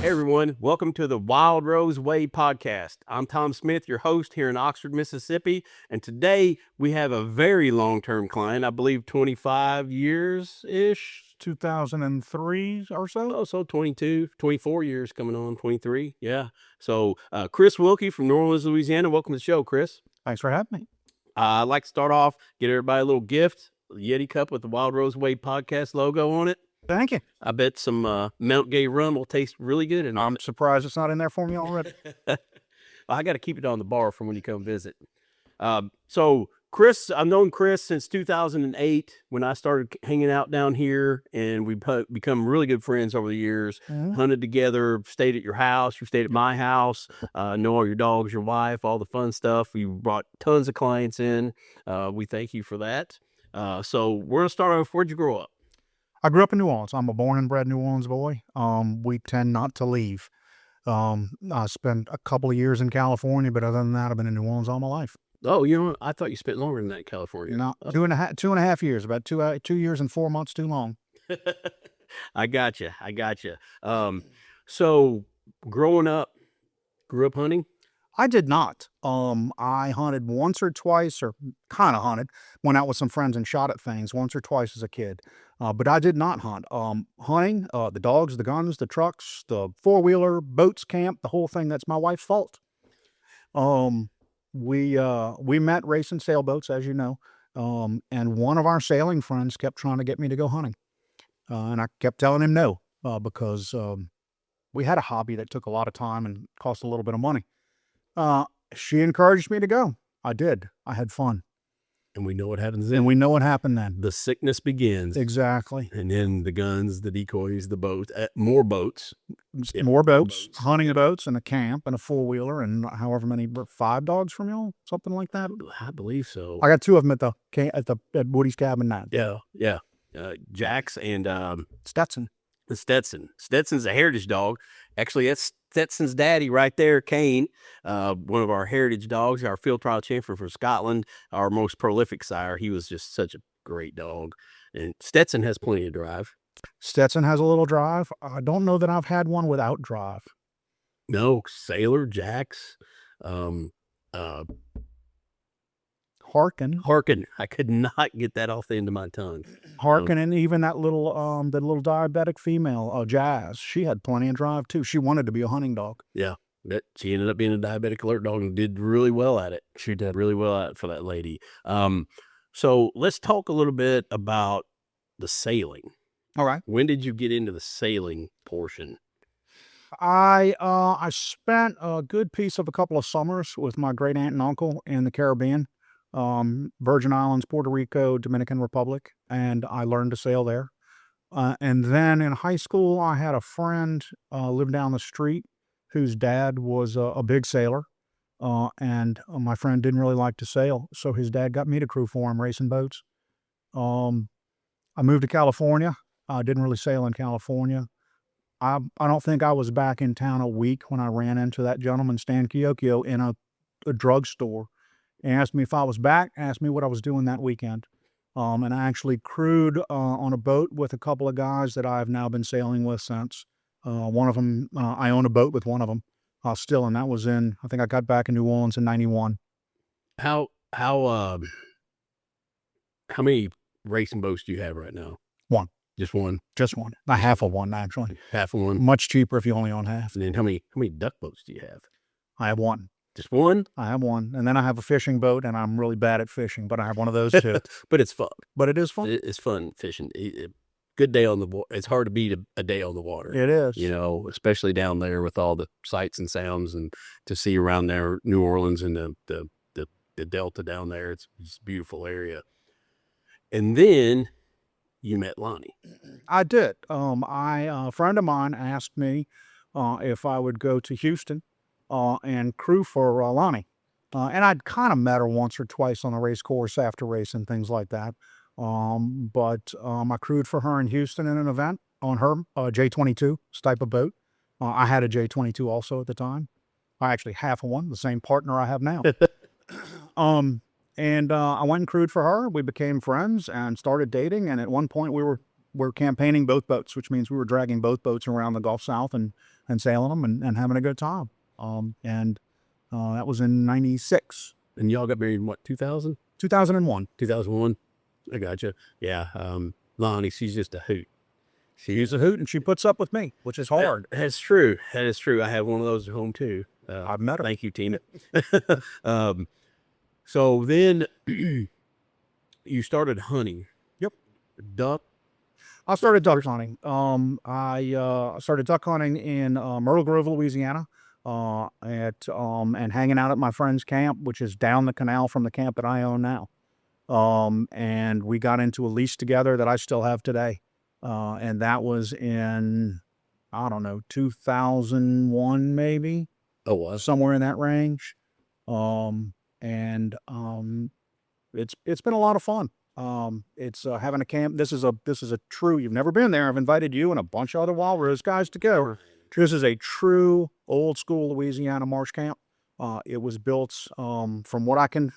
Hey everyone, welcome to the Wildrose Way Podcast. I'm Tom Smith, your host here in Oxford, Mississippi, and today we have a very long-term client, I believe 25 years-ish. 2003 or so. Oh, so 22, 24 years coming on, 23, yeah. So Chris Wilke from New Orleans, Louisiana, welcome to the show, Chris. Thanks for having me. I'd like to start off, get everybody a little gift, a Yeti cup with the Wildrose Way Podcast logo on it. Thank you. I bet some Mount Gay rum will taste really good. And I'm surprised it's not in there for me already. I got to keep it on the bar for when you come visit. So Chris, I've known Chris since 2008 when I started hanging out down here, and we've become really good friends over the years. Mhm. Hunted together, stayed at your house, you stayed at my house, know all your dogs, your wife, all the fun stuff. You brought tons of clients in. We thank you for that. So we're going to start off, where'd you grow up? I grew up in New Orleans. I'm a born and bred New Orleans boy. We tend not to leave. I spent a couple of years in California, but other than that, I've been in New Orleans all my life. Oh, you know, I thought you spent longer than that in California. No, 2.5 years, about 2 years and 4 months too long. I gotcha. So growing up, grew up hunting? I did not. I hunted once or twice, or kind of hunted, went out with some friends and shot at things once or twice as a kid. But I did not hunt. Hunting, the dogs, the guns, the trucks, the four-wheeler, boats, camp, the whole thing, that's my wife's fault. We met racing sailboats, as you know, and one of our sailing friends kept trying to get me to go hunting. And I kept telling him no, because we had a hobby that took a lot of time and cost a little bit of money. She encouraged me to go. I did. I had fun. And we know what happens then. And we know what happened then. The sickness begins. Exactly. And then the guns, the decoys, the boats, more boats. Yeah, more boats, hunting boats, and a camp, and a four-wheeler, and however many, 5 dogs from y'all, something like that. I believe so. I got 2 of them at Woody's cabin now. Yeah. Jax and Stetson. Stetson's a heritage dog. Actually, that's Stetson's daddy right there, Kane, one of our heritage dogs, our field trial champion for Scotland, our most prolific sire. He was just such a great dog. And Stetson has plenty of drive. Stetson has a little drive. I don't know that I've had one without drive. No, Sailor, Jax, Harkin. I could not get that off the end of my tongue. Harkin, and even that little diabetic female, Jazz, she had plenty of drive too. She wanted to be a hunting dog. Yeah, she ended up being a diabetic alert dog and did really well at it. She did really well at it for that lady. So let's talk a little bit about the sailing. All right. When did you get into the sailing portion? I spent a good piece of a couple of summers with my great aunt and uncle in the Caribbean. Virgin Islands, Puerto Rico, Dominican Republic, and I learned to sail there. And then in high school, I had a friend live down the street whose dad was a big sailor, and my friend didn't really like to sail, so his dad got me to crew for him racing boats. I moved to California. I didn't really sail in California. I don't think I was back in town a week when I ran into that gentleman, Stan Chiocchio, in a drugstore. He asked me if I was back, asked me what I was doing that weekend. And I actually crewed on a boat with a couple of guys that I've now been sailing with since. One of them, I own a boat with one of them still, and that was I think I got back in New Orleans in 91. How many racing boats do you have right now? One. Just one? Just one. A half of one, actually. Half of one? Much cheaper if you only own half. And then how many duck boats do you have? I have one. Just one? I have one. And then I have a fishing boat, and I'm really bad at fishing, but I have one of those too. But it's fun. But it is fun. It's fun fishing. Good day on the water. It's hard to beat a day on the water. It is. You know, especially down there with all the sights and sounds, and to see around there, New Orleans and the Delta down there. It's a beautiful area. And then you met Lonnie. I did. A friend of mine asked me if I would go to Houston and crew for Lonnie. And I'd kind of met her once or twice on a race course after race and things like that. But I crewed for her in Houston in an event on her J22 type of boat. I had a J22 also at the time. I actually have one, the same partner I have now. And I went and crewed for her. We became friends and started dating. And at one point we were were campaigning both boats, which means we were dragging both boats around the Gulf South and sailing them and having a good time. That was in 96. And y'all got married in what, 2000? 2001. 2001? I gotcha. Yeah. Lonnie, she's just a hoot. She's a hoot, and she puts up with me, which is hard. That's true. That is true. I have one of those at home too. I've met her. Thank you, Tina. So then you started hunting. Yep. Duck. I started duck hunting. I started duck hunting in Myrtle Grove, Louisiana, and hanging out at my friend's camp, which is down the canal from the camp that I own now. And we got into a lease together that I still have today. And that was in, I don't know, 2001 maybe. Oh, was somewhere in that range. It's been a lot of fun. It's having a camp. This is a true, you've never been there. I've invited you and a bunch of other Wildrose guys to go. This is a true old school Louisiana marsh camp. It was built, from what I can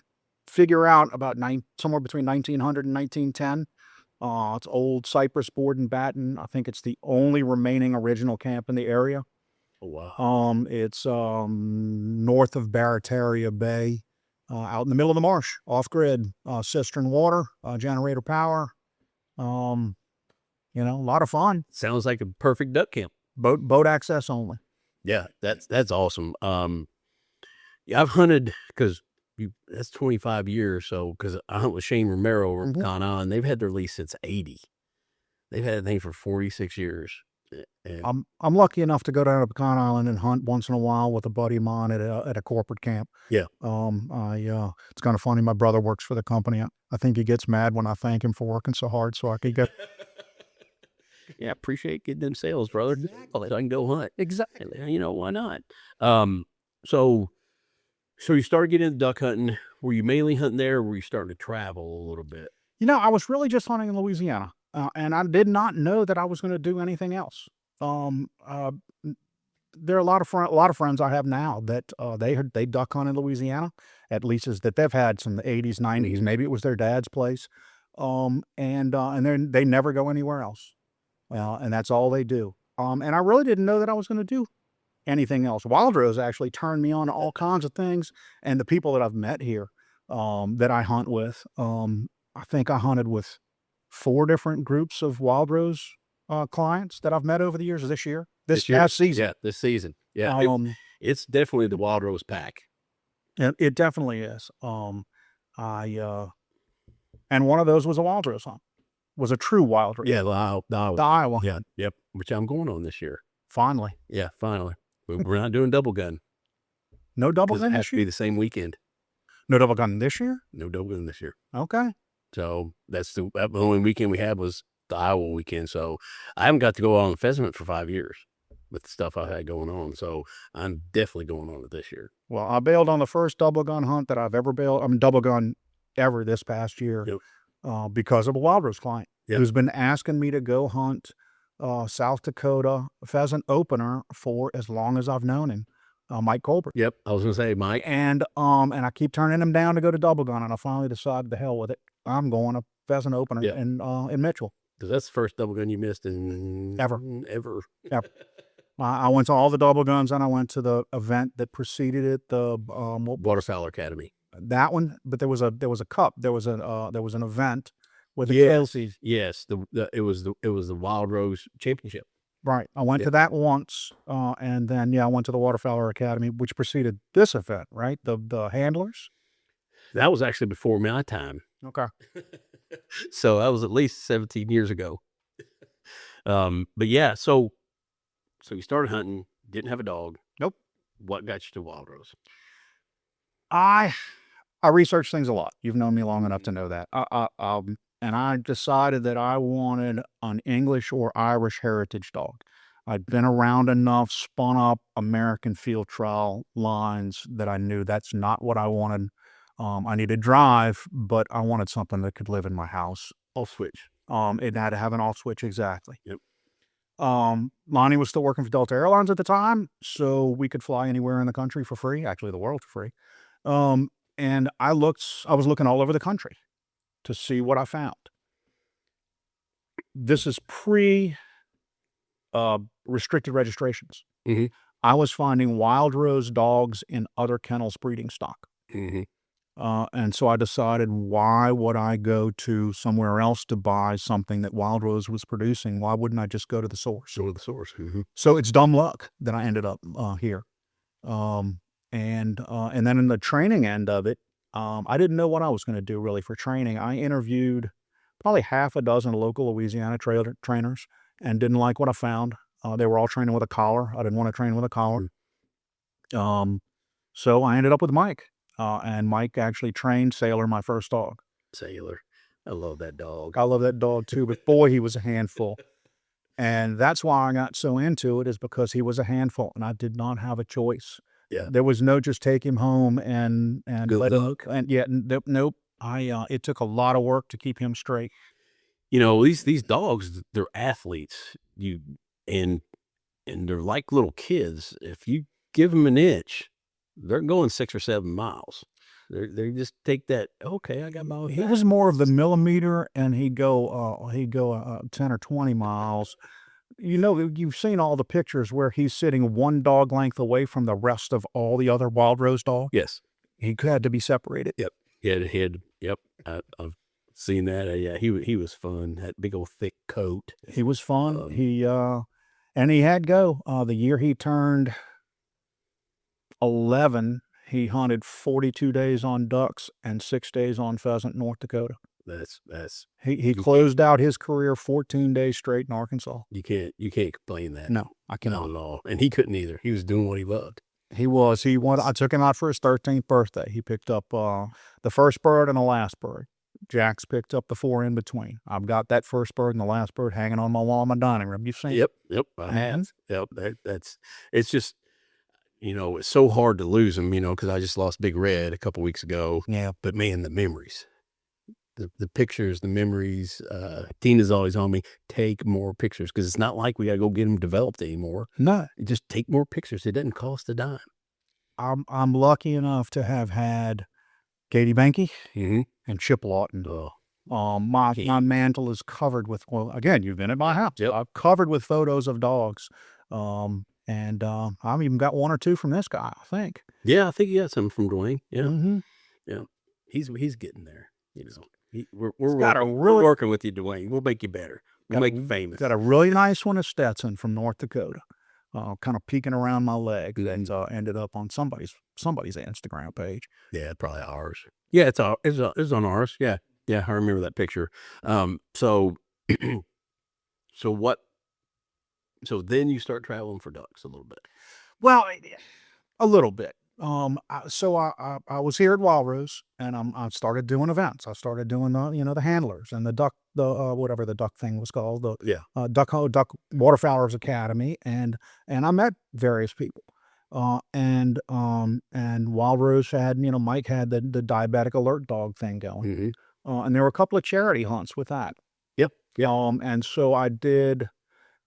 figure out, about somewhere between 1900 and 1910. It's old cypress board and batten. I think it's the only remaining original camp in the area. Oh, wow. It's north of Barataria Bay, out in the middle of the marsh, off grid, cistern water, generator power. A lot of fun. Sounds like a perfect duck camp. Boat access only. Yeah, that's awesome. Yeah, I've hunted because that's 25 years. So because I hunt with Shane Romero over in Pecan Island, they've had their lease since 80. They've had a thing for 46 years. And I'm lucky enough to go down to Pecan Island and hunt once in a while with a buddy of mine at a corporate camp. Yeah. It's kind of funny. My brother works for the company. I think he gets mad when I thank him for working so hard so I could get. Yeah, appreciate getting them sales, brother. Exactly. So I can go hunt. Exactly. Why not? So you started getting into duck hunting. Were you mainly hunting there, or were you starting to travel a little bit? I was really just hunting in Louisiana, and I did not know that I was going to do anything else. There are a lot of friends I have now that they duck hunt in Louisiana, at least that they've had from the 80s, 90s. Maybe it was their dad's place, and they never go anywhere else. And that's all they do. And I really didn't know that I was going to do anything else. Wildrose actually turned me on to all kinds of things, and the people that I've met here, that I hunt with. I think I hunted with 4 different groups of Wildrose clients that I've met over the years. This past season. Yeah, this season. Yeah, it's definitely the Wildrose pack. It definitely is. And one of those was a Wildrose hunt. Was a true Wildrose. Yeah, the Iowa. Yeah, yep. Which I'm going on this year. Finally. Yeah, finally. We're not doing double gun. No double gun It has this to year? be the same weekend. No double gun this year? No double gun this year. Okay. So that's the only weekend we had was the Iowa weekend. So I haven't got to go on pheasant for 5 years with the stuff I had going on. So I'm definitely going on it this year. Well, I bailed on the first double gun hunt that I've ever bailed. Double gun ever this past year. Yep. Because of a Wildrose client. Yep. Who's been asking me to go hunt South Dakota pheasant opener for as long as I've known him, Mike Colbert. Yep, I was gonna say Mike, and I keep turning him down to go to double gun, and I finally decided the hell with it. I'm going to pheasant opener in Mitchell. Because that's the first double gun you missed in ever. I went to all the double guns, and I went to the event that preceded it, the Waterfowler Academy. That one, but there was a cup. There was an event with the Kelsey's. Yes, it was the Wildrose Championship. Right. I went to that once, and then I went to the Waterfowler Academy, which preceded this event. Right, the handlers. That was actually before my time. Okay. So that was at least 17 years ago. But yeah, so you started hunting, didn't have a dog. Nope. What got you to Wildrose? I research things a lot. You've known me long enough to know that. And I decided that I wanted an English or Irish heritage dog. I'd been around enough, spun up American field trial lines that I knew that's not what I wanted. I needed drive, but I wanted something that could live in my house. Off switch. It had to have an off switch, exactly. Yep. Lonnie was still working for Delta Airlines at the time, so we could fly anywhere in the country for free, actually the world for free. And I was looking all over the country to see what I found. this is pre restricted registrations. Mm-hmm. I was finding Wildrose dogs in other kennels breeding stock. Mm-hmm. And so I decided, why would I go to somewhere else to buy something that Wildrose was producing? Why wouldn't I just go to the source? Go to the source. Mm-hmm. So it's dumb luck that I ended up here. And then in the training end of it, I didn't know what I was going to do really for training. I interviewed probably half a dozen local Louisiana trainers and didn't like what I found. They were all training with a collar. I didn't want to train with a collar. So I ended up with Mike. And Mike actually trained Sailor, my first dog. Sailor. I love that dog. I love that dog too, but boy, he was a handful. And that's why I got so into it, is because he was a handful and I did not have a choice. Yeah. There was no just take him home and Good luck. And yeah, nope. It took a lot of work to keep him straight. These dogs, they're athletes. And they're like little kids. If you give them an itch, they're going 6 or 7 miles. They just take that. Okay, I got my. He was more of the millimeter, and he'd go 10 or 20 miles. You've seen all the pictures where he's sitting one dog length away from the rest of all the other Wildrose dogs. Yes, he had to be separated. Yep, Yep, I've seen that. Yeah, he was fun. That big old thick coat. He was fun. He had go. The year he turned 11, he hunted 42 days on ducks and 6 days on pheasant in North Dakota. He closed out his career 14 days straight in Arkansas. You can't complain that. No, I cannot. Not at all. And he couldn't either. He was doing what he loved. He was. I took him out for his 13th birthday. He picked up the first bird and the last bird. Jack's picked up the 4 in between. I've got that first bird and the last bird hanging on my wall in my dining room. You've seen it? Yep. I have. Yep. It's just, it's so hard to lose them, because I just lost Big Red a couple weeks ago. Yeah. But man, the memories, the pictures, the memories, Tina's always on me, take more pictures, because it's not like we got to go get them developed anymore. No. Just take more pictures. It doesn't cost a dime. I'm lucky enough to have had Katie Banky and Chip Lawton. My mantle is covered with, again, you've been at my house. Yep. I'm covered with photos of dogs. And I've even got 1 or 2 from this guy, I think. Yeah, I think he got some from Dwayne. Yeah. Mm-hmm. Yeah. He's getting there. We're working with you, Dwayne. We'll make you better. We'll make you famous. Got a really nice one of Stetson from North Dakota. Kind of peeking around my leg, and ended up on somebody's Instagram page. Yeah, probably ours. Yeah, it's on ours. Yeah, I remember that picture. So then you start traveling for ducks a little bit. Well, a little bit. So I was here at Wildrose, and I started doing events. I started doing the handlers and the duck, whatever the duck thing was called, duck waterfowlers academy, and I met various people. And Wildrose had, Mike had the diabetic alert dog thing going, and there were a couple of charity hunts with that. Yep. And so I did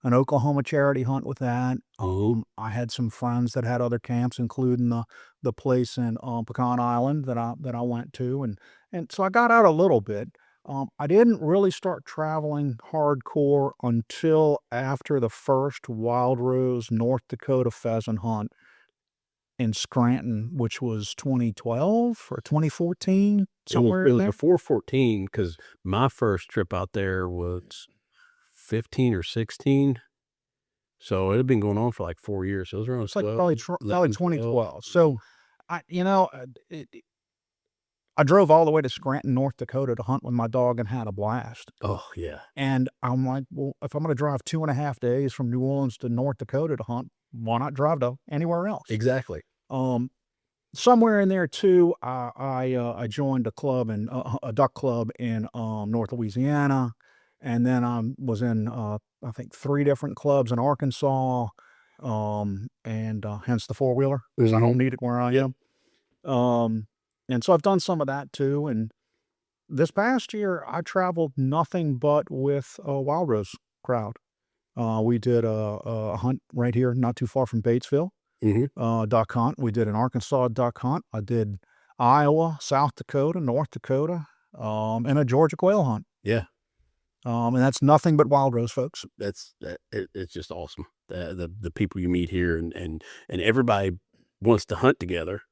an Oklahoma charity hunt with that. I had some friends that had other camps, including the place in Pecan Island that I went to, and so I got out a little bit. I didn't really start traveling hardcore until after the first Wildrose North Dakota pheasant hunt in Scranton, which was 2012 or 2014, somewhere. It was before 14, because my first trip out there was 15 or 16, so it had been going on for like 4 years. So it was around. It's like probably 2012. So I drove all the way to Scranton, North Dakota to hunt with my dog and had a blast. Oh yeah. And I'm like, well, if I'm going to drive 2.5 days from New Orleans to North Dakota to hunt, why not drive to anywhere else? Exactly. Somewhere in there too, I joined a club a duck club in North Louisiana. And then I was in, I think, 3 different clubs in Arkansas, and hence the 4-wheeler, because I don't need it where I am. And so I've done some of that too. And this past year, I traveled nothing but with a Wildrose crowd. We did a hunt right here, not too far from Batesville, duck hunt. We did an Arkansas duck hunt. I did Iowa, South Dakota, North Dakota, and a Georgia quail hunt. Yeah. And that's nothing but Wildrose, folks. It's just awesome. The people you meet here, and everybody wants to hunt together,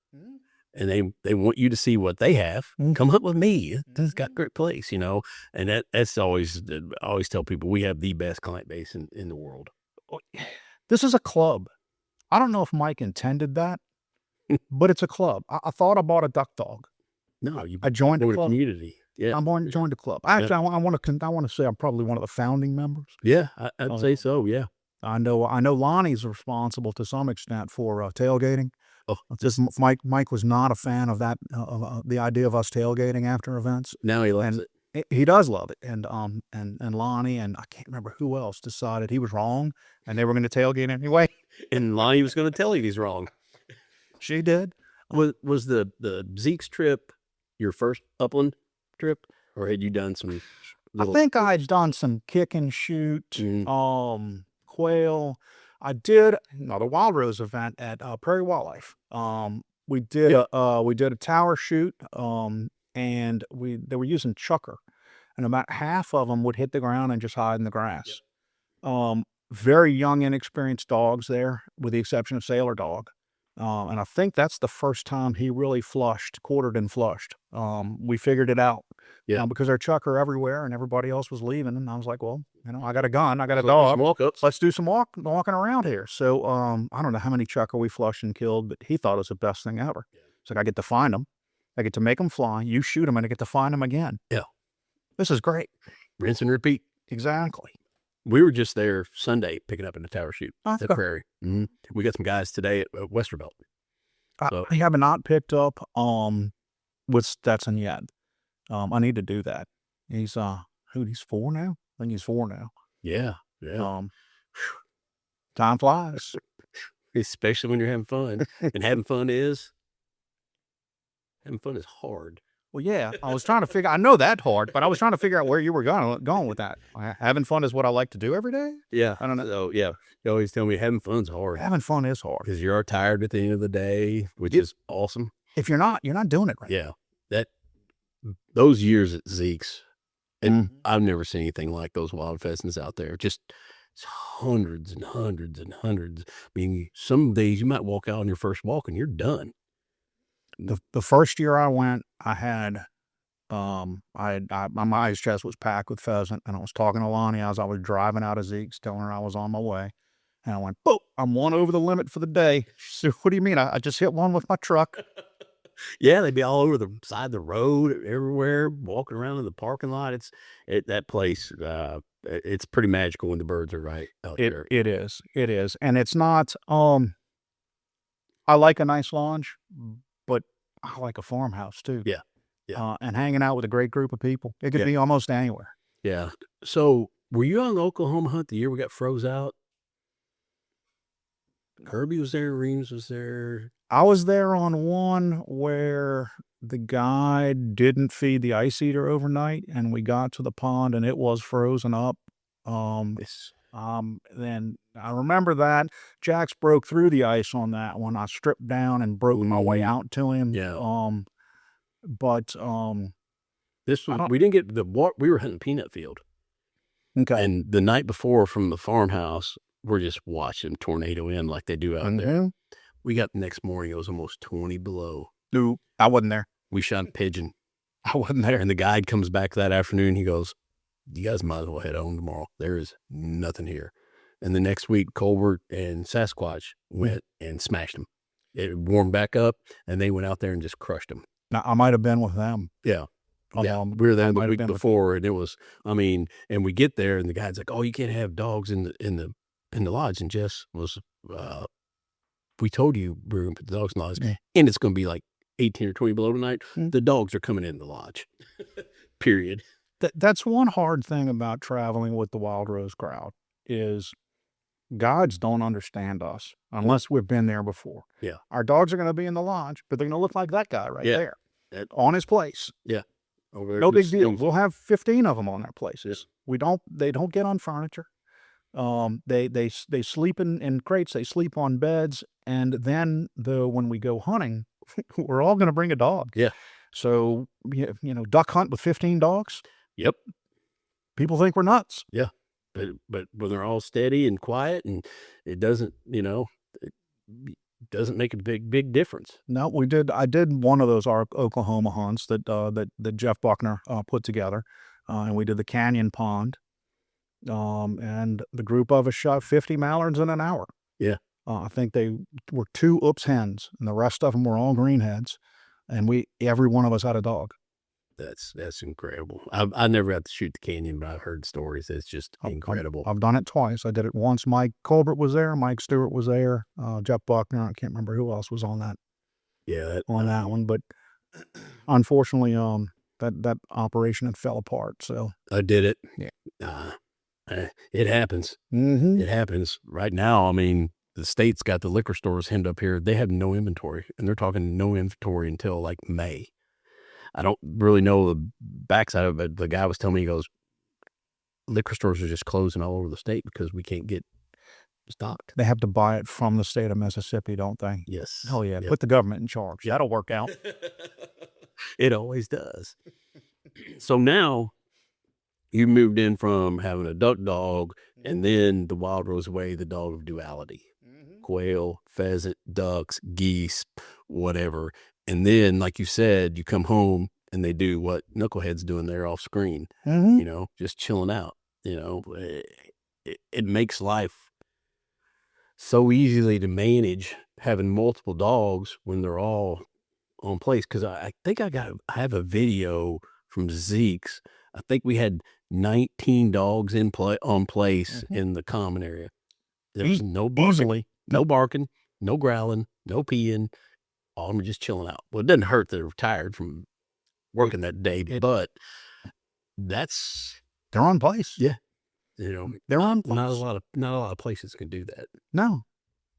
and they want you to see what they have. Come hunt with me. It's got a great place, and that's always, I always tell people we have the best client base in the world. This is a club. I don't know if Mike intended that, but it's a club. I thought I bought a duck dog. No, I joined a club. Community. Yeah, I'm going to join the club. Actually, I want to say I'm probably one of the founding members. Yeah, I'd say so. Yeah, I know Lonnie's responsible to some extent for tailgating. Oh, Just Mike was not a fan of that, the idea of us tailgating after events. now he loves it. He does love it, and Lonnie and I can't remember who else decided he was wrong, and they were going to tailgate anyway. And Lonnie was going to tell you he's wrong. She did. Was the Zeke's trip your first upland trip, or had you done some? I think I had done some kick and shoot, quail. I did another Wildrose event at Prairie Wildlife. We did a tower shoot, and they were using chucker, and about half of them would hit the ground and just hide in the grass. Very young, inexperienced dogs there, with the exception of Sailor Dog. And I think that's the first time he really quartered and flushed. We figured it out. Yeah. Because our chucker everywhere and everybody else was leaving. And I was like, well, I got a gun, I got a dog. Let's do some walking around here. So I don't know how many chucker we flushed and killed, but he thought it was the best thing ever. It's like, I get to find them. I get to make them fly. You shoot them and I get to find them again. Yeah. This is great. Rinse and repeat. Exactly. We were just there Sunday picking up in the tower shoot at the Prairie. We got some guys today at Westervelt. So. I have not picked up with Stetson yet. I need to do that. He's 4 now? I think he's 4 now. Yeah. Time flies. Especially when you're having fun. And having fun is hard. Well, yeah, I was trying to figure. I know that's hard, but I was trying to figure out where you were going with that. Having fun is what I like to do every day. Yeah, I don't know. So yeah, you always tell me having fun's hard. Having fun is hard because you are tired at the end of the day, which is awesome. If you're not doing it right. Yeah, those years at Zeke's, and I've never seen anything like those wild pheasants out there. Just hundreds and hundreds and hundreds. I mean, some days you might walk out on your first walk and you're done. The first year I went, I had, my ice chest was packed with pheasant, and I was talking to Lonnie as I was driving out of Zeke's, telling her I was on my way, and I went, boom, I'm one over the limit for the day. She said, what do you mean? I just hit one with my truck. Yeah, they'd be all over the side of the road, everywhere, walking around in the parking lot. That place. It's pretty magical when the birds are right out there. It is, and it's not. I like a nice lodge, but I like a farmhouse too. Yeah. And hanging out with a great group of people. It could be almost anywhere. Yeah. So, were you on the Oklahoma hunt the year we got froze out? Kirby was there. Reams was there. I was there on one where the guy didn't feed the ice eater overnight, and we got to the pond and it was frozen up. Then I remember that Jax broke through the ice on that one. I stripped down and broke my way out to him. Yeah. But this was, we didn't get we were hunting peanut field. Okay. And the night before from the farmhouse, we're just watching tornado in like they do out there. We got the next morning, it was almost 20 below. No, I wasn't there. We shot a pigeon. I wasn't there. And the guide comes back that afternoon. He goes, you guys might as well head home tomorrow. There is nothing here. And the next week, Colbert and Sasquatch went and smashed them. It warmed back up, and they went out there and just crushed them. Now, I might have been with them. Yeah. We were there the week before, and it was, and we get there, and the guide's like, oh, you can't have dogs in the lodge. And Jess was, we told you we were going to put the dogs in the lodge, and it's going to be like 18 or 20 below tonight. The dogs are coming in the lodge, period. That's one hard thing about traveling with the Wildrose crowd is guides don't understand us unless we've been there before. Yeah. Our dogs are going to be in the lodge, but they're going to look like that guy there on his place. Yeah. No big deal. We'll have 15 of them on their places. They don't get on furniture. They sleep in crates. They sleep on beds. And then when we go hunting, we're all going to bring a dog. Yeah. So, duck hunt with 15 dogs. Yep. people think we're nuts. Yeah. But when they're all steady and quiet, and it doesn't, it doesn't make a big difference. No, I did one of those Oklahoma hunts that Jeff Buckner put together, and we did the Canyon Pond, and the group of us shot 50 mallards in an hour. Yeah. I think they were 2 Oops hens, and the rest of them were all greenheads, and every one of us had a dog. That's incredible. I never got to shoot the canyon, but I've heard stories. It's just incredible. I've done it twice. I did it once. Mike Colbert was there. Mike Stewart was there. Jeff Buckner. I can't remember who else was on that. Yeah, on that one. But unfortunately, that operation had fell apart. So I did it. Yeah, it happens. Mm-hmm. It happens right now. I mean, the state's got the liquor stores hemmed up here. They have no inventory, and they're talking no inventory until like May. I don't really know the backside of it, but the guy was telling me, he goes, liquor stores are just closing all over the state because we can't get stocked. They have to buy it from the state of Mississippi, don't they? Yes. Oh, yeah. Yep. Put the government in charge. That'll work out. It always does. So now you moved in from having a duck dog and then the Wildrose Way, the dog of duality. Quail, pheasant, ducks, geese, whatever. And then, like you said, you come home and they do what Knucklehead's doing there off screen, just chilling out. It makes life so easily to manage having multiple dogs when they're all on place. Because I think I have a video from Zeke's. I think we had 19 dogs on place in the common area. There was no barking, no barking, no growling, no peeing. All of them are just chilling out. Well, it doesn't hurt that they're tired from working that day, but they're on place. Yeah, they're on place. Not a lot of places can do that. No,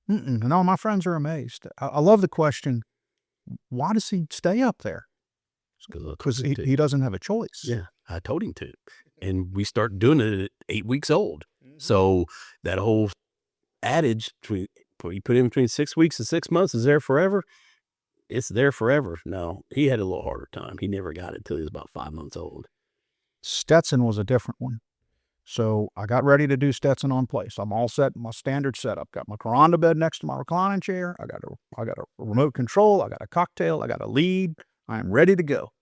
no. My friends are amazed. I love the question. Why does he stay up there? Because he doesn't have a choice. Yeah, I told him to, and we start doing it at 8 weeks old. So that whole adage you put in between 6 weeks and 6 months is there forever. It's there forever. No, he had a little harder time. He never got it till he was about 5 months old. Stetson was a different one. So I got ready to do Stetson on place. I'm all set, my standard setup. Got my Coranda bed next to my reclining chair. I got a remote control. I got a cocktail. I got a lead. I am ready to go.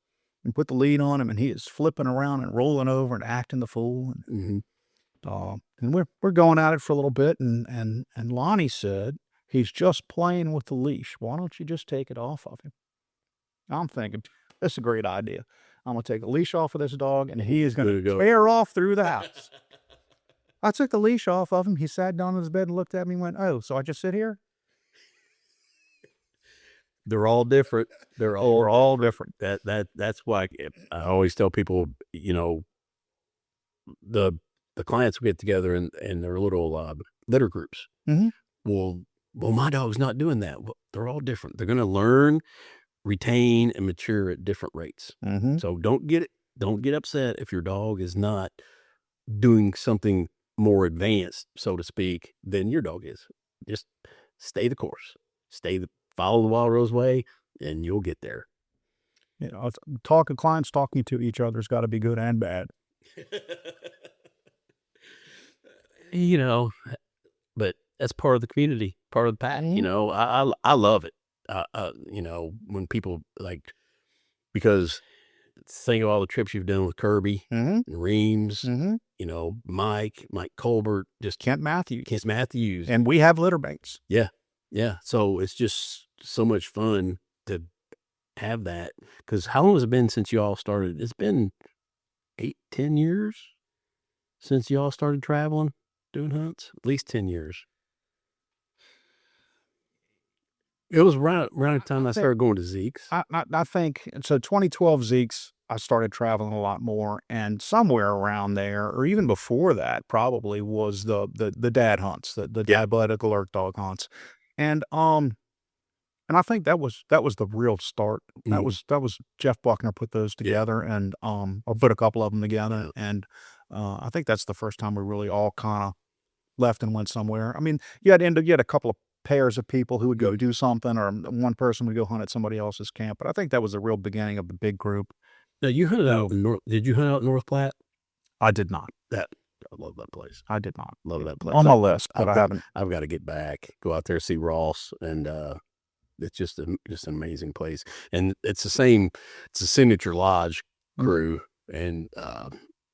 And put the lead on him, and he is flipping around and rolling over and acting the fool. And we're going at it for a little bit, and Lonnie said, he's just playing with the leash. Why don't you just take it off of him? I'm thinking, that's a great idea. I'm going to take the leash off of this dog, and he is going to tear off through the house. I took the leash off of him. He sat down on his bed and looked at me and went, oh, so I just sit here? They're all different. They're all different. That's why I always tell people, the clients get together in their little litter groups. Well, my dog's not doing that. Well, they're all different. They're going to learn, retain, and mature at different rates. So don't get upset if your dog is not doing something more advanced, so to speak, than your dog is. Just stay the course. Follow the Wildrose Way, and you'll get there. Clients talking to each other's got to be good and bad. But that's part of the community, part of the pack. I love it. When people because think of all the trips you've done with Kirby, and Reams, Mike Colbert, just Kent Matthews. And we have litter mates. Yeah. So it's just so much fun to have that. Because how long has it been since you all started? It's been 8-10 years since you all started traveling, doing hunts. At least 10 years. It was around the time I started going to Zeke's. I think, so 2012 Zeke's, I started traveling a lot more, and somewhere around there, or even before that, probably was the dad hunts, the diabetic alert dog hunts. And I think that was the real start. That was Jeff Buckner put those together, and or put a couple of them together, and I think that's the first time we really all kind of left and went somewhere. I mean, you had a couple of pairs of people who would go do something, or one person would go hunt at somebody else's camp, but I think that was the real beginning of the big group. Now you hunted out in North. Did you hunt out in North Platte? I did not. I love that place. I did not. Love that place. On my list, but I haven't. I've got to get back. Go out there, see Ross, and it's just an amazing place. And it's the same. It's a Signature Lodge crew, and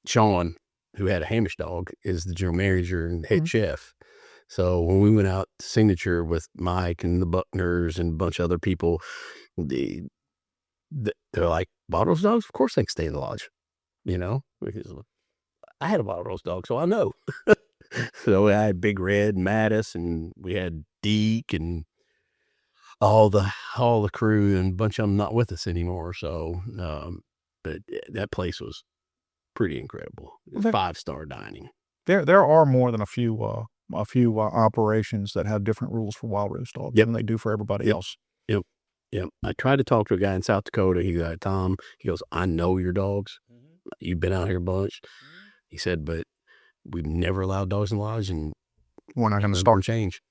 Sean, who had a Hamish dog, is the general manager and head chef. So when we went out to Signature with Mike and the Buckners and a bunch of other people, they're like, Wildrose dogs? Of course they can stay in the lodge, because I had a Wildrose dog, so I know. So I had Big Red and Mattis, and we had Deke and all the crew, and a bunch of them not with us anymore. So, but that place was pretty incredible. 5-star dining. There are more than a few operations that have different rules for Wildrose dogs than they do for everybody else. Yep. I tried to talk to a guy in South Dakota. He goes, Tom, he goes, I know your dogs. You've been out here a bunch. He said, but we've never allowed dogs in the lodge, and we're not going to start change.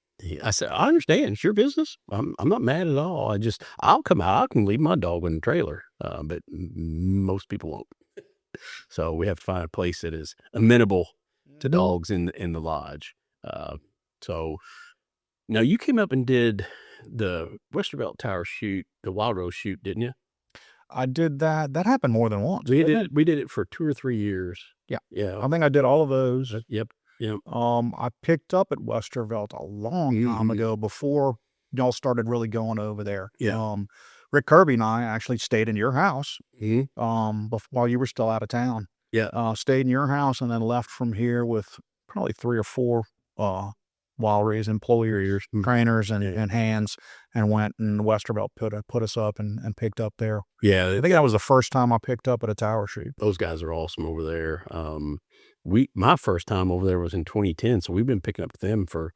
I said, I understand. It's your business. I'm not mad at all. I'll come out. I can leave my dog in the trailer, but most people won't. So we have to find a place that is amenable to dogs in the lodge. So now you came up and did the Westervelt Tower shoot, the Wildrose shoot, didn't you? I did that. That happened more than once. We did it for 2 or 3 years. Yeah. I think I did all of those. Yep. I picked up at Westervelt a long time ago before y'all started really going over there. Yeah. Rick Kirby and I actually stayed in your house while you were still out of town. Yeah. Stayed in your house and then left from here with probably 3 or 4 Wildrose employers, trainers, and hands, and went, and Westervelt put us up and picked up there. Yeah. I think that was the first time I picked up at a tower shoot. Those guys are awesome over there. My first time over there was in 2010, so we've been picking up with them for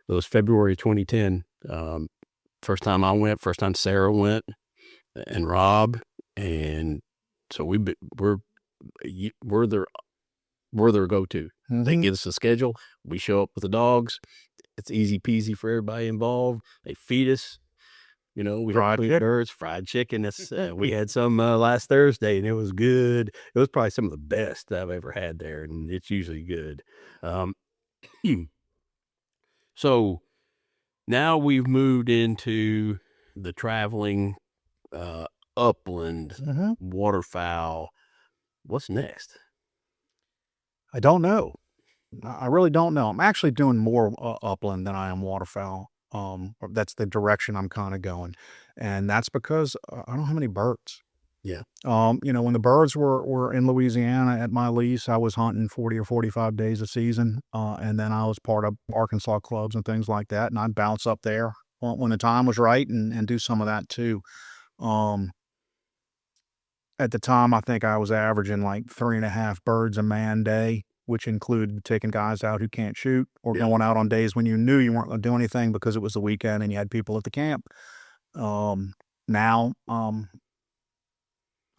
those February 2010. First time I went, first time Sarah went, and Rob, and so we're their go-to. They give us a schedule. We show up with the dogs. It's easy peasy for everybody involved. They feed us. We had birds, fried chicken. We had some last Thursday, and it was good. It was probably some of the best I've ever had there, and it's usually good. So now we've moved into the traveling upland waterfowl. What's next? I don't know. I really don't know. I'm actually doing more upland than I am waterfowl. That's the direction I'm kind of going. And that's because I don't have any birds. Yeah. When the birds were in Louisiana at my lease, I was hunting 40 or 45 days a season. And then I was part of Arkansas clubs and things like that. And I'd bounce up there when the time was right and do some of that too. At the time, I think I was averaging like 3.5 birds a man day, which included taking guys out who can't shoot or going out on days when you knew you weren't going to do anything because it was the weekend and you had people at the camp. Now, I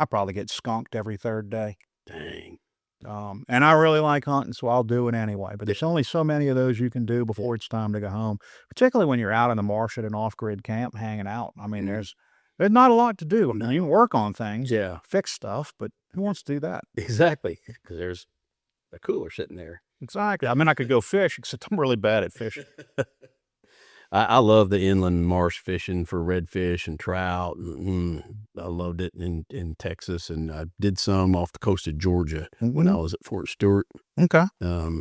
probably get skunked every 3rd day. Dang. And I really like hunting, so I'll do it anyway. But there's only so many of those you can do before it's time to go home, particularly when you're out in the marsh at an off-grid camp hanging out. I mean, there's not a lot to do. Now, you can work on things, fix stuff, but who wants to do that? Exactly, because there's a cooler sitting there. Exactly. I mean, I could go fish, except I'm really bad at fishing. I love the inland marsh fishing for redfish and trout. I loved it in Texas, and I did some off the coast of Georgia when I was at Fort Stewart. Okay.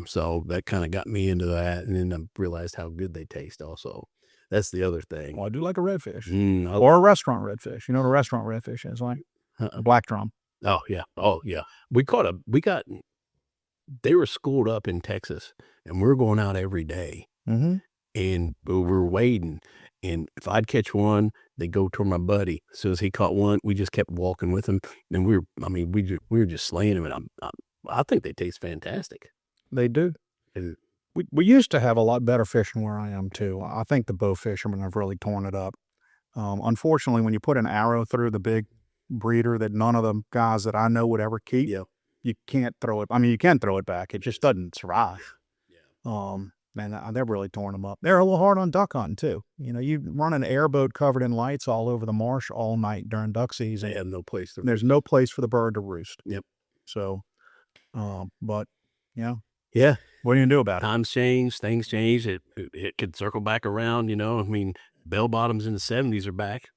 So that kind of got me into that, and then I realized how good they taste also. That's the other thing. Well, I do like a redfish. Or a restaurant redfish. You know what a restaurant redfish is like? A black drum. Oh, yeah. They were schooled up in Texas, and we're going out every day. And we were waiting, and if I'd catch one, they'd go toward my buddy. As soon as he caught one, we just kept walking with him, and we were just slaying them, and I think they taste fantastic. They do. We used to have a lot better fishing where I am too. I think the bow fishermen have really torn it up. Unfortunately, when you put an arrow through the big breeder that none of the guys that I know would ever keep, you can't throw it. I mean, you can throw it back. It just doesn't survive. Man, they're really torn them up. They're a little hard on duck hunting too. You run an airboat covered in lights all over the marsh all night during duck season. They have no place. There's no place for the bird to roost. Yep. So But yeah, what are you gonna do about it? times change, things change. It could circle back around. I mean, bell bottoms in the 70s are back.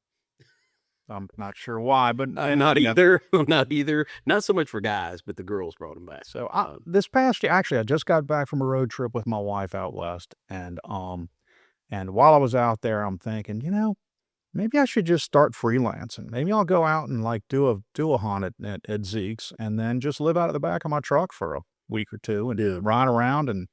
I'm not sure why, but Not either. Not either. Not so much for guys, but the girls brought them back. So this past year, actually, I just got back from a road trip with my wife out west, and while I was out there, I'm thinking, maybe I should just start freelancing. Maybe I'll go out and like do a hunt at Zeke's, and then just live out of the back of my truck for a week or two and ride around and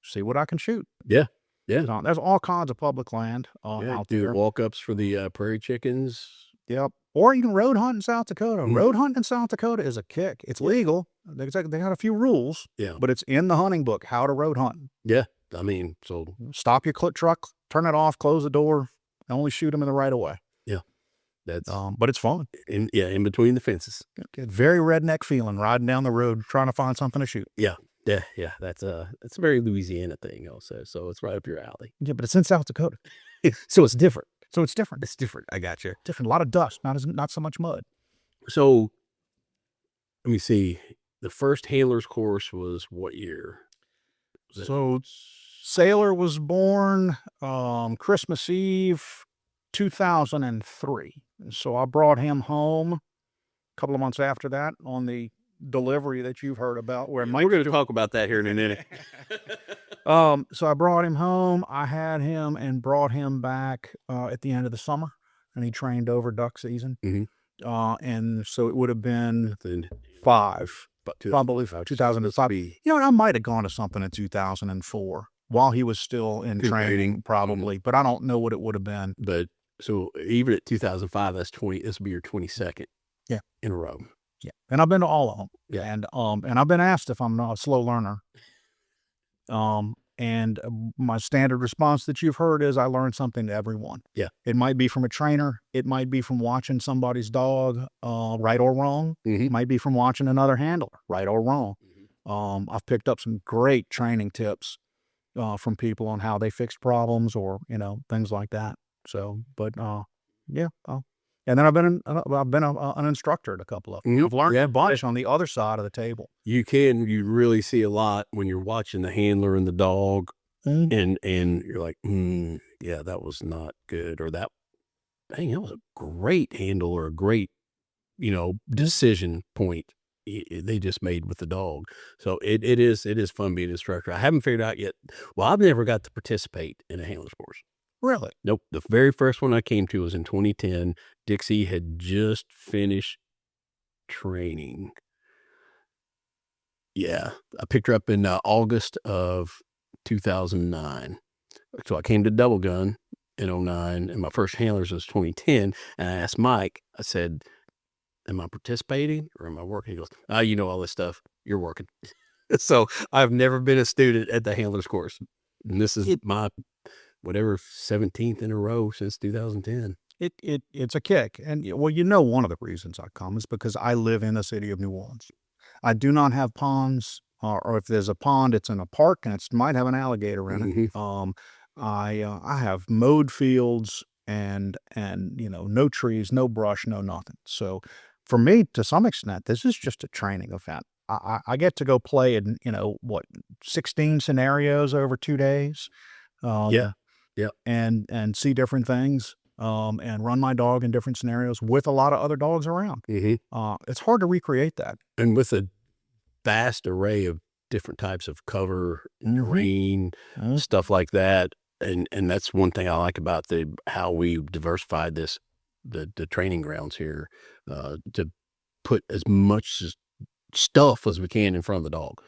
see what I can shoot. Yeah. There's all kinds of public land out there. Walk-ups for the prairie chickens. Yep. Or you can road hunt in South Dakota. Road hunting in South Dakota is a kick. It's legal. They got a few rules. Yeah. But it's in the hunting book, how to road hunt. Yeah. I mean, so stop your truck, turn it off, close the door, only shoot them in the right of way. Yeah. That's but it's fun. In between the fences. Very redneck feeling riding down the road trying to find something to shoot. Yeah. That's a very Louisiana thing also. So it's right up your alley. Yeah, but it's in South Dakota. So it's different. It's different. It's different. I got you. Different. A lot of dust, not so much mud. So let me see. The first handler's course was what year? So Sailor was born Christmas Eve 2003. So I brought him home a couple of months after that on the delivery that you've heard about. We're going to talk about that here in a minute. So I brought him home. I had him and brought him back at the end of the summer, and he trained over duck season. And so it would have been probably 2005. I might have gone to something in 2004 while he was still in training, probably, but I don't know what it would have been. But so even at 2005, this will be your 22nd. Yeah, in a row. Yeah, and I've been to all of them. Yeah, and I've been asked if I'm not a slow learner. And my standard response that you've heard is I learn something to everyone. Yeah. It might be from a trainer. It might be from watching somebody's dog, right or wrong. It might be from watching another handler, right or wrong. I've picked up some great training tips from people on how they fixed problems or, things like that. So, but yeah. And then I've been an instructor at a couple of them. I've learned a bunch on the other side of the table. You really see a lot when you're watching the handler and the dog, and you're like, yeah, that was not good, or that was a great handle or a great, decision point they just made with the dog. So it is fun being an instructor. I haven't figured out yet. Well, I've never got to participate in a handler's course. Really? Nope. The very first one I came to was in 2010. Dixie had just finished training. Yeah. I picked her up in August of 2009. So I came to Double Gun in 2009, and my first handlers was 2010. And I asked Mike, I said, am I participating or am I working? He goes, all this stuff. You're working. So I've never been a student at the handlers course. And this is my 17th in a row since 2010. It's a kick. And one of the reasons I come is because I live in the city of New Orleans. I do not have ponds, or if there's a pond, it's in a park and it might have an alligator in it. I have mowed fields and no trees, no brush, no nothing. So for me, to some extent, this is just a training event. I get to go play in 16 scenarios over 2 days. And see different things, and run my dog in different scenarios with a lot of other dogs around. It's hard to recreate that. And with a vast array of different types of cover, terrain, stuff like that. And that's one thing I like about how we diversified the training grounds here, to put as much stuff as we can in front of the dog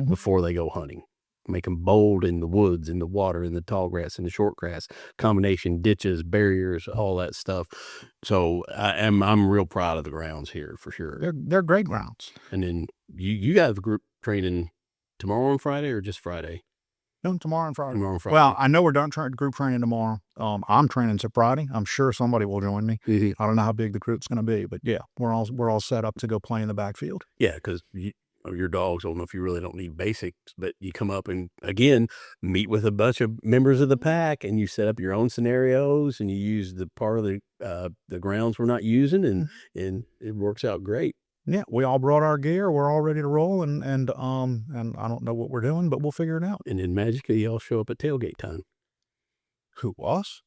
before they go hunting. Make them bold in the woods, in the water, in the tall grass, in the short grass, combination ditches, barriers, all that stuff. So I'm real proud of the grounds here for sure. They're great grounds. And then you have a group training tomorrow and Friday, or just Friday? No, tomorrow and Friday. Tomorrow and Friday. Well, I know we're done group training tomorrow. I'm training to Friday. I'm sure somebody will join me. I don't know how big the group's going to be, but yeah, we're all set up to go play in the backfield. Yeah, because your dogs, I don't know if you really don't need basics, but you come up and, again, meet with a bunch of members of the pack, and you set up your own scenarios, and you use the part of the grounds we're not using, and it works out great. Yeah, we all brought our gear. We're all ready to roll, and I don't know what we're doing, but we'll figure it out. And then magically y'all show up at tailgate time. Who, us?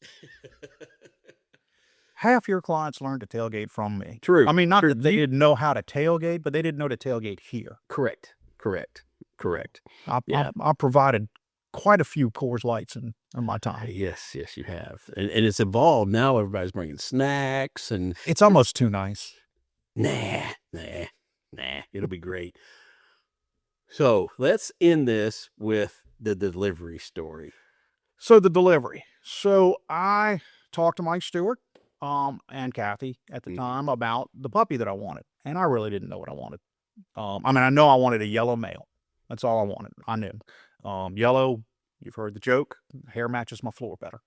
Half your clients learned to tailgate from me. True. I mean, not that they didn't know how to tailgate, but they didn't know to tailgate here. Correct. I provided quite a few Coors Lights in my time. Yes, you have. And it's evolved. Now everybody's bringing snacks and... It's almost too nice. Nah. It'll be great. So let's end this with the delivery story. So the delivery. So I talked to Mike Stewart and Kathy at the time about the puppy that I wanted. And I really didn't know what I wanted. I know I wanted a yellow male. That's all I wanted. I knew. Yellow, you've heard the joke, hair matches my floor better.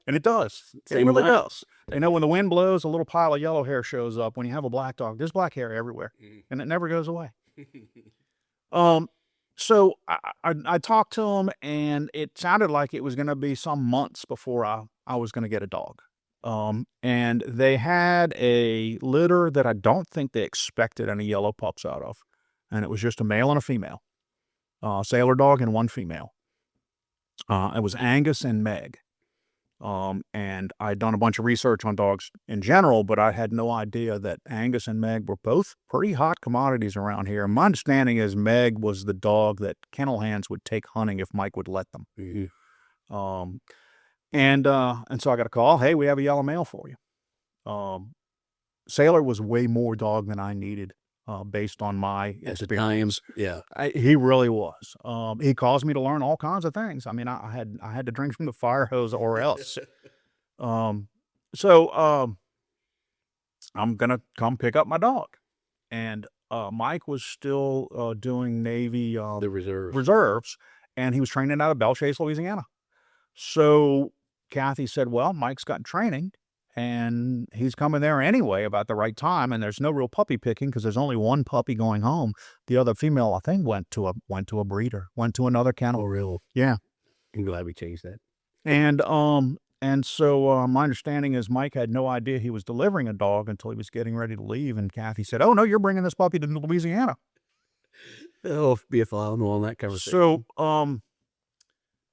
And it does. It really does. They know when the wind blows, a little pile of yellow hair shows up. When you have a black dog, there's black hair everywhere. And it never goes away. So I talked to him, and it sounded like it was going to be some months before I was going to get a dog. And they had a litter that I don't think they expected any yellow pups out of. And it was just a male and a female. Sailor dog and one female. It was Angus and Meg. And I'd done a bunch of research on dogs in general, but I had no idea that Angus and Meg were both pretty hot commodities around here. My understanding is Meg was the dog that kennel hands would take hunting if Mike would let them. And so I got a call. Hey, we have a yellow male for you. Sailor was way more dog than I needed. Based on my experience. Yeah. He really was. He caused me to learn all kinds of things. I mean, I had to drink from the fire hose or else. So I'm going to come pick up my dog. And Mike was still doing Navy the reserves, and he was training out of Belchase, Louisiana. So Kathy said, well, Mike's got training. And he's coming there anyway about the right time, and there's no real puppy picking because there's only one puppy going home. The other female, I think, went to a breeder, went to another kennel. Oh, really? Yeah. I'm glad we changed that. And so my understanding is Mike had no idea he was delivering a dog until he was getting ready to leave, and Kathy said, "Oh no, you're bringing this puppy to Louisiana." There'll be a fly on the wall in that conversation. So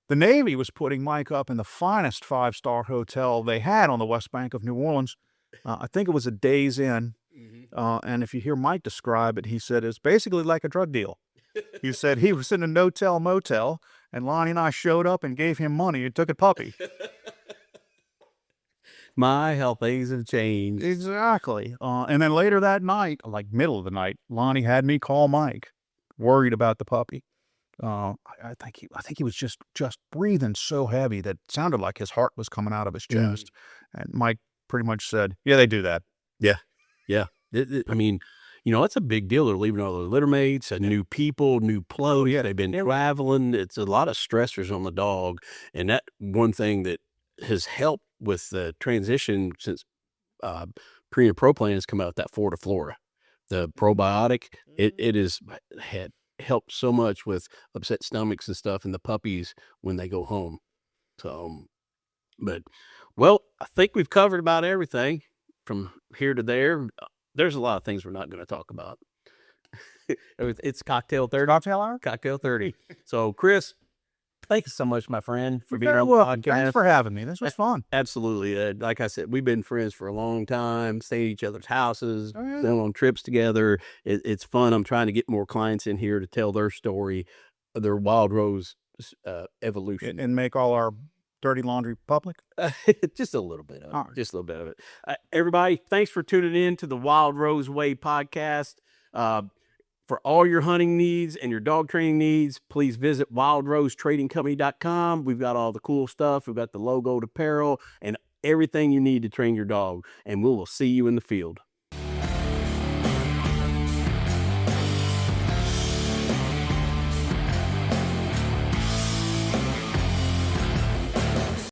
the Navy was putting Mike up in the finest 5-star hotel they had on the west bank of New Orleans. I think it was a Days Inn. And if you hear Mike describe it, he said it's basically like a drug deal. He said he was in a no-tell motel, and Lonnie and I showed up and gave him money and took a puppy. My, how things have changed. Exactly. And then later that night, like middle of the night, Lonnie had me call Mike, worried about the puppy. I think he was just breathing so heavy that it sounded like his heart was coming out of his chest. And Mike pretty much said, "Yeah, they do that." Yeah. I mean, that's a big deal. They're leaving all their litter mates, new people, new clothes. Yeah, they've been traveling. It's a lot of stressors on the dog. And that one thing that has helped with the transition since pre and pro plans come out, that Fortiflora, the probiotic, it has had helped so much with upset stomachs and stuff in the puppies when they go home. So, but, well, I think we've covered about everything from here to there. There's a lot of things we're not going to talk about. It's Cocktail 30. Cocktail hour? Cocktail 30. So, Chris, thank you so much, my friend, for being on the podcast. Thanks for having me. This was fun. Absolutely. Like I said, we've been friends for a long time, staying at each other's houses, going on trips together. It's fun. I'm trying to get more clients in here to tell their story, their Wildrose evolution. And make all our dirty laundry public? Just a little bit of it. Just a little bit of it. Everybody, thanks for tuning in to the Wildrose Way Podcast. For all your hunting needs and your dog training needs, please visit wildrosetradingcompany.com. We've got all the cool stuff. We've got the logoed apparel and everything you need to train your dog. And we will see you in the field.